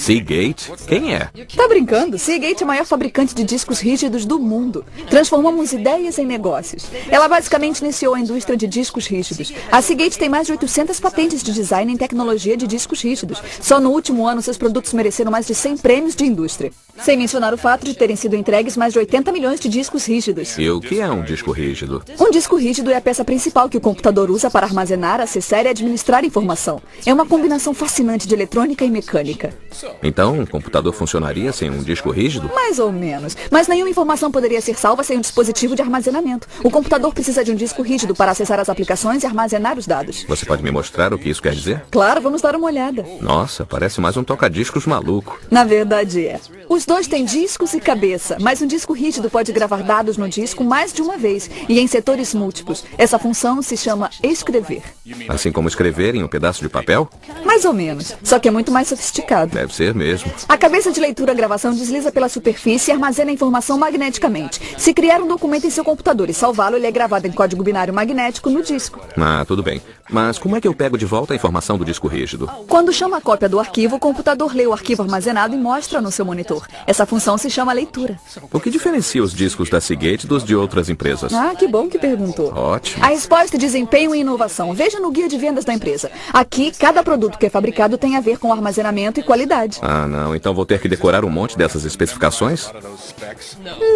Seagate? Quem é? Tá brincando? Seagate é o maior fabricante de discos rígidos do mundo. Transformamos ideias em negócios. Ela basicamente iniciou a indústria de discos rígidos. A Seagate tem mais de 800 patentes de design em tecnologia de discos rígidos. Só no último ano, seus produtos mereceram mais de 100 prêmios de indústria. Sem mencionar o fato de terem sido entregues mais de 80 milhões de discos rígidos. E o que é um disco rígido? Um disco rígido é a peça principal que o computador usa para armazenar, acessar e administrar informação. É uma combinação fascinante de eletrônica e mecânica. Então, um computador funcionaria sem um disco rígido? Mais ou menos. Mas nenhuma informação poderia ser salva sem um dispositivo de armazenamento. O computador precisa de um disco rígido para acessar as aplicações e armazenar os dados. Você pode me mostrar o que isso quer dizer? Claro, vamos dar uma olhada. Nossa, parece mais um toca-discos maluco. Na verdade é. Os dois têm discos e cabeça, mas um disco rígido pode gravar dados no disco mais de uma vez e em setores múltiplos. Essa função se chama escrever. Assim como escrever em um pedaço de papel? Mais ou menos, só que é muito mais sofisticado. Deve ser mesmo. A cabeça de leitura-gravação desliza pela superfície e armazena a informação magneticamente. Se criar um documento em seu computador e salvá-lo, ele é gravado em código binário magnético no disco. Ah, tudo bem. Mas como é que eu pego de volta a informação do disco rígido? Quando chama a cópia do arquivo, o computador lê o arquivo armazenado e mostra no seu monitor. Essa função se chama leitura. O que diferencia os discos da Seagate dos de outras empresas? Ah, que bom que perguntou. Ótimo. A resposta é desempenho e inovação. Veja no guia de vendas da empresa. Aqui, cada produto que é fabricado tem a ver com armazenamento e qualidade. Ah, não. Então vou ter que decorar um monte dessas especificações?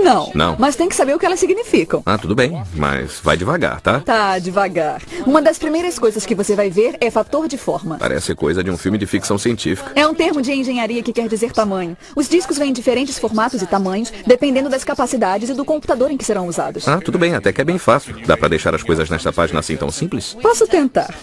Não. Não. Mas tem que saber o que elas significam. Ah, tudo bem. Mas vai devagar, tá? Tá, devagar. Uma das primeiras coisas que você vai ver é fator de forma. Parece coisa de um filme de ficção científica. É um termo de engenharia que quer dizer tamanho. Os discos vêm em diferentes formatos e tamanhos, dependendo das capacidades e do computador em que serão usados. Ah, tudo bem. Até que é bem fácil. Dá pra deixar as coisas nesta página assim tão simples? Posso tentar.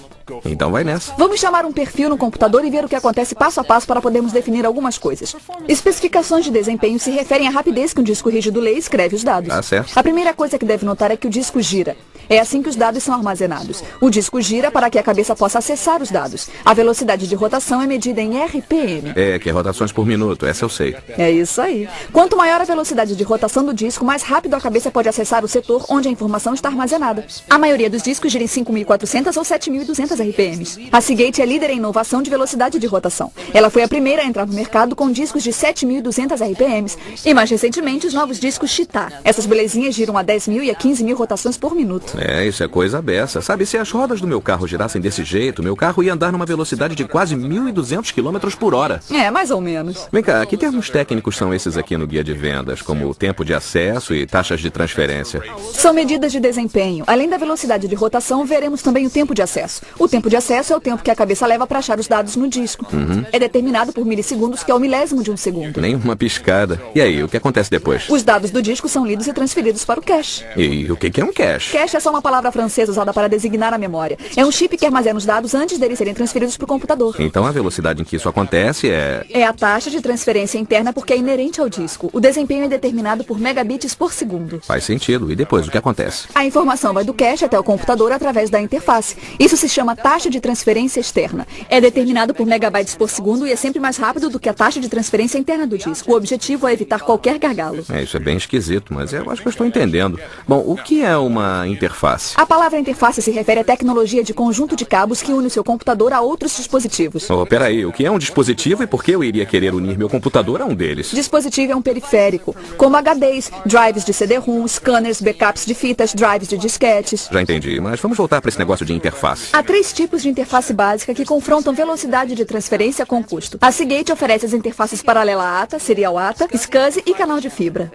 Então vai nessa. Vamos chamar um perfil no computador e ver o que acontece passo a passo para podermos definir algumas coisas. Especificações de desempenho se referem à rapidez que um disco rígido lê e escreve os dados. Tá certo. A primeira coisa que deve notar é que o disco gira. É assim que os dados são armazenados. O disco gira para que a cabeça possa acessar os dados. A velocidade de rotação é medida em RPM. É, que é rotações por minuto. Essa eu sei. É isso aí. Quanto maior a velocidade de rotação do disco, mais rápido a cabeça pode acessar o setor onde a informação está armazenada. A maioria dos discos gira em 5.400 ou 7.200 RPMs. A Seagate é líder em inovação de velocidade de rotação. Ela foi a primeira a entrar no mercado com discos de 7.200 RPMs e, mais recentemente, os novos discos Cheetah. Essas belezinhas giram a 10.000 e a 15.000 rotações por minuto. É, isso é coisa beça. Sabe, se as rodas do meu carro girassem desse jeito, meu carro ia andar numa velocidade de quase 1.200 km por hora. É, mais ou menos. Vem cá, que termos técnicos são esses aqui no guia de vendas, como tempo de acesso e taxas de transferência? São medidas de desempenho. Além da velocidade de rotação, veremos também o tempo de acesso. O tempo de acesso é o tempo que a cabeça leva para achar os dados no disco. É determinado por milissegundos, que é o milésimo de um segundo. Nem uma piscada. E aí, o que acontece depois? Os dados do disco são lidos e transferidos para o cache. E o que é um cache? Cache é só uma palavra francesa usada para designar a memória. É um chip que armazena os dados antes deles serem transferidos para o computador. Então a velocidade em que isso acontece é... É a taxa de transferência interna porque é inerente ao disco. O desempenho é determinado por megabits por segundo. Faz sentido. E depois, o que acontece? A informação vai do cache até o computador através da interface. Isso se chama taxa de transferência externa. É determinado por megabytes por segundo e é sempre mais rápido do que a taxa de transferência interna do disco. O objetivo é evitar qualquer gargalo. Isso é bem esquisito, mas eu acho que eu estou entendendo. Bom, o que é uma interface? A palavra interface se refere à tecnologia de conjunto de cabos que une o seu computador a outros dispositivos. Oh, peraí, o que é um dispositivo e por que eu iria querer unir meu computador a um deles? Dispositivo é um periférico, como HDs, drives de CD-ROM, scanners, backups de fitas, drives de disquetes. Já entendi, mas vamos voltar para esse negócio de interface. Há 3 tipos de interface básica que confrontam velocidade de transferência com custo. A Seagate oferece as interfaces paralela ATA, serial ATA, SCSI e canal de fibra.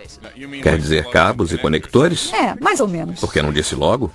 Quer dizer cabos e conectores? É, mais ou menos. Por que não disse logo?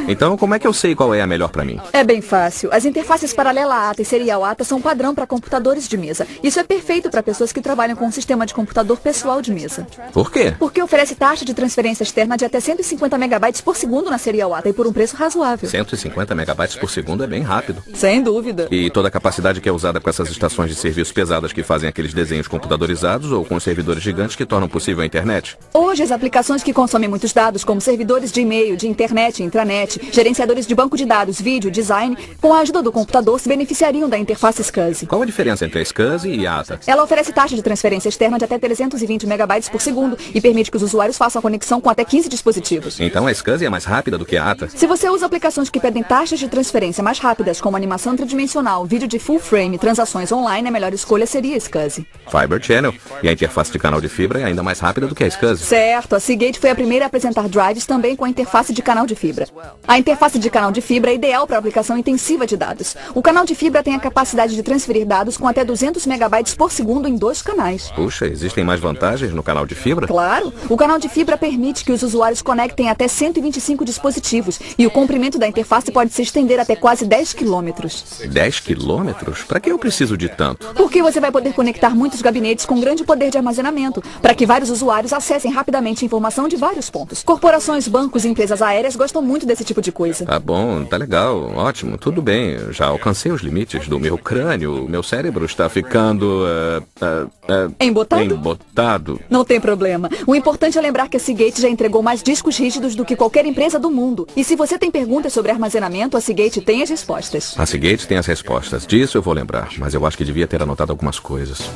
Então, como é que eu sei qual é a melhor para mim? É bem fácil. As interfaces paralela ATA e serial ATA são padrão para computadores de mesa. Isso é perfeito para pessoas que trabalham com um sistema de computador pessoal de mesa. Por quê? Porque oferece taxa de transferência externa de até 150 megabytes por segundo na serial ATA e por um preço razoável. 150 megabytes por segundo é bem rápido. Sem dúvida. E toda a capacidade que é usada com essas estações de serviço pesadas que fazem aqueles desenhos computadorizados ou com servidores gigantes que tornam possível a internet? Hoje, as aplicações que consomem muitos dados, como servidores de e-mail, de internet, intranet, gerenciadores de banco de dados, vídeo, design, com a ajuda do computador, se beneficiariam da interface SCSI. Qual a diferença entre a SCSI e a ATA? Ela oferece taxa de transferência externa de até 320 megabytes por segundo e permite que os usuários façam a conexão com até 15 dispositivos. Então a SCSI é mais rápida do que a ATA? Se você usa aplicações que pedem taxas de transferência transferência mais rápidas, como animação tridimensional, vídeo de full frame, transações online, a melhor escolha seria a SCSI. Fiber Channel. E a interface de canal de fibra é ainda mais rápida do que a SCSI. Certo, a Seagate foi a primeira a apresentar drives também com a interface de canal de fibra. A interface de canal de fibra é ideal para aplicação intensiva de dados. O canal de fibra tem a capacidade de transferir dados com até 200 megabytes por segundo em 2 canais. Puxa, existem mais vantagens no canal de fibra? Claro, o canal de fibra permite que os usuários conectem até 125 dispositivos e o comprimento da interface pode se estender até quase 10 quilômetros. 10 quilômetros? Para que eu preciso de tanto? Porque você vai poder conectar muitos gabinetes com grande poder de armazenamento, para que vários usuários acessem rapidamente informação de vários pontos. Corporações, bancos e empresas aéreas gostam muito desse tipo de coisa. Tá bom, tá legal, ótimo, tudo bem. Eu já alcancei os limites do meu crânio. Meu cérebro está ficando... Embotado. Não tem problema. O importante é lembrar que a Seagate já entregou mais discos rígidos do que qualquer empresa do mundo. E se você tem perguntas sobre armazenamento, a Seagate tem as respostas. A Seagate tem as respostas. Disso eu vou lembrar, mas eu acho que devia ter anotado algumas coisas.